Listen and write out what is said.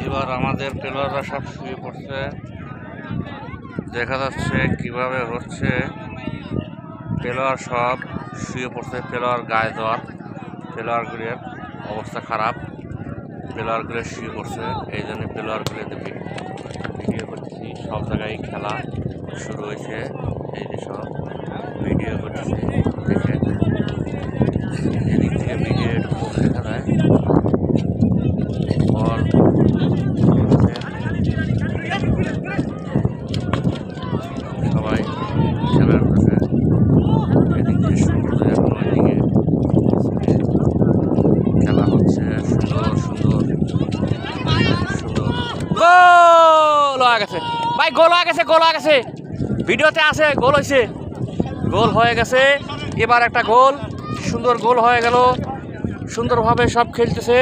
এবার আমাদের প্লেয়াররা সব শুয়ে পড়ছে, দেখা যাচ্ছে কিভাবে হচ্ছে। প্লেয়ার সব শুয়ে পড়ছে, প্লেয়ার গায়ে জ্বর, প্লেয়ারগুলির অবস্থা খারাপ, প্লেয়ারগুলো শুয়ে পড়ছে। এই জন্য প্লেয়ারগুলো ভিডিও করতেছি। সব জায়গায় খেলা শুরু হয়েছে, এই যে সব ভিডিও করতেছি দেখে। এদিক থেকে ভিডিও একটু কম দেখা যায়। সবাই খেলার বসে, এদিক দিয়ে সুন্দর ওইদিকে খেলা হচ্ছে। সুন্দর সুন্দর সুন্দর গোল হয়ে গেছে ভাই, গোল হয়ে গেছে, গোল হয়ে গেছে, ভিডিওতে আছে গোল হয়েছে, গোল হয়ে গেছে। এবার একটা গোল, সুন্দর গোল হয়ে গেল, সুন্দরভাবে সব খেলতেছে।